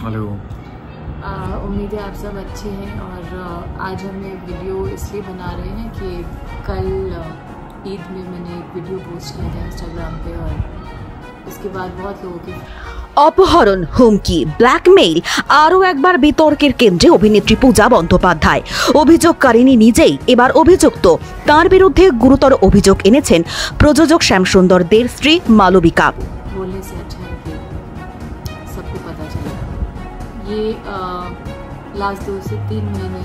Hello. उम्मीद है आप सब अच्छे हैं और आज हम ये वीडियो इसलिए बना रहे हैं कि कल ईद में मैंने एक वीडियो पोस्ट किया था इंस्टाग्राम पे और उसके बाद बहुत लोगों के अपहरण, হুমকি, ব্ল্যাকমেইল আরও একবার বিতর্কের কেন্দ্রে অভিনেত্রী পূজা বন্দ্যোপাধ্যায়। অভিযোগকারিনী নিজেই এবার অভিযুক্ত। তার বিরুদ্ধে গুরুতর অভিযোগ এনেছেন প্রযোজক শ্যামসুন্দর দের স্ত্রী মালবিকা। बोलने से अच्छा है कि सबको पता चले। ये लास्ट 2 से 3 महीने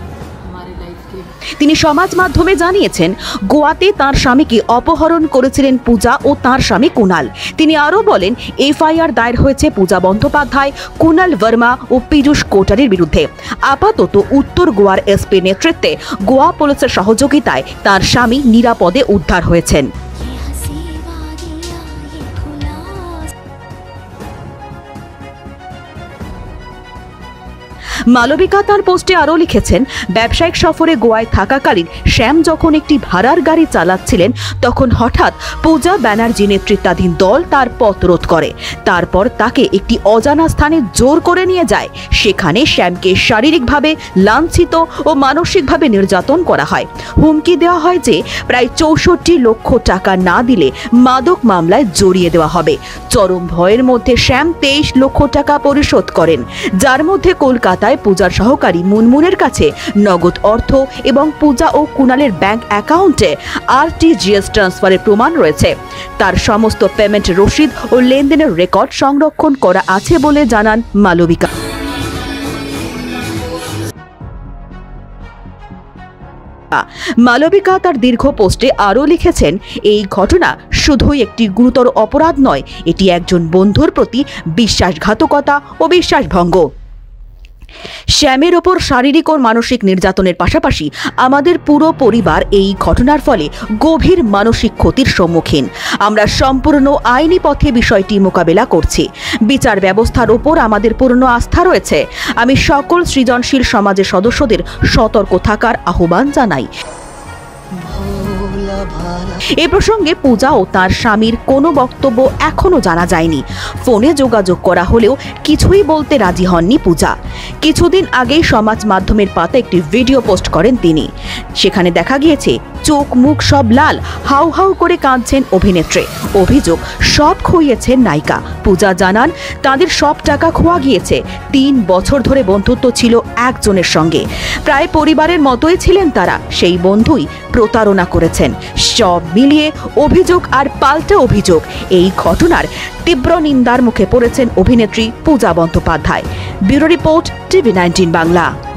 हमारे लाइफ के তিনি সমাজ মাধ্যমে জানিয়েছেন গোয়াতে তার স্বামীকে অপহরণ করেছিলেন পূজা ও তার স্বামী কুনাল। তিনি আরও বলেন এফআইআর দায়ের হয়েছে পূজা বন্দ্যোপাধ্যায়, কুনাল ভার্মা ও পীযূষ কোটারির বিরুদ্ধে। আপাতত উত্তর গোয়ার এসপি নেতৃত্বে গোয়া পুলিশের সহযোগিতায় তার স্বামী নিরাপদে উদ্ধার হয়েছেন। মালবিকা তার পোস্টে আরও লিখেছেন, ব্যবসায়িক সফরে গোয়ায় থাকাকালীন শ্যাম যখন একটি ভাড়ার গাড়ি চালাচ্ছিলেন তখন হঠাৎ পূজা ব্যানার্জি নেতৃত্বাধীন দল তার পথ রোধ করে। তারপর তাকে একটি অজানা স্থানে জোর করে নিয়ে যায়। সেখানে শ্যামকে শারীরিকভাবে লাঞ্ছিত ও মানসিকভাবে নির্যাতন করা হয়। হুমকি দেওয়া হয় যে প্রায় 64 লক্ষ টাকা না দিলে মাদক মামলায় জড়িয়ে দেওয়া হবে। চরম ভয়ের মধ্যে শ্যাম 23 লক্ষ টাকা পরিশোধ করেন, যার মধ্যে কলকাতায় পূজার সহকারী মুনমুনের কাছে নগদ অর্থ এবং পূজা ও কুনালের ব্যাংক অ্যাকাউন্টে আরটিজিএস ট্রান্সফারের প্রমাণ রয়েছে। তার সমস্ত পেমেন্ট রসিদ ও লেনদেনের রেকর্ড সংরক্ষণ করা আছে বলে জানান মালবিকা। মালবিকা তার দীর্ঘ পোস্টে আরও লিখেছেন, এই ঘটনা শুধুই একটি গুরুতর অপরাধ নয়, এটি একজন বন্ধুর প্রতি বিশ্বাসঘাতকতা ও বিশ্বাসভঙ্গ। শ্যামের ওপর শারীরিক ও মানসিক নির্যাতনের পাশাপাশি আমাদের পুরো পরিবার এই ঘটনার ফলে গভীর মানসিক ক্ষতির সম্মুখীন। আমরা সম্পূর্ণ আইনি পথে বিষয়টি মোকাবেলা করছি। বিচার ব্যবস্থার ওপর আমাদের পূর্ণ আস্থা রয়েছে। আমি সকল সৃজনশীল সমাজের সদস্যদের সতর্ক থাকার আহ্বান জানাই। এ প্রসঙ্গে পূজা ও তার স্বামীর কোনো বক্তব্য এখনো জানা যায়নি। ফোনে যোগাযোগ করা হলেও কিছুই বলতে রাজি হননি পূজা। কিছুদিন আগেই সমাজ মাধ্যমের পাতা একটি ভিডিও পোস্ট করেন তিনি। সেখানে দেখা গিয়েছে চোখ মুখ সব লাল, হাউ হাউ করে কাঁদছেন অভিনেত্রী। অভিযোগ সব খুইয়েছেন নায়িকা। পূজা জানান তাদের সব টাকা খোয়া গিয়েছে। 3 বছর ধরে বন্ধুত্ব ছিল একজনের সঙ্গে, প্রায় পরিবারের মতোই ছিলেন তারা। সেই বন্ধুই প্রতারণা করেছেন। সব মিলিয়ে অভিযোগ আর পাল্টা অভিযোগ। এই ঘটনার তীব্র নিন্দার মুখে পড়েছেন অভিনেত্রী Puja Bandyopadhyay. Bureau report, TV19 Bangla.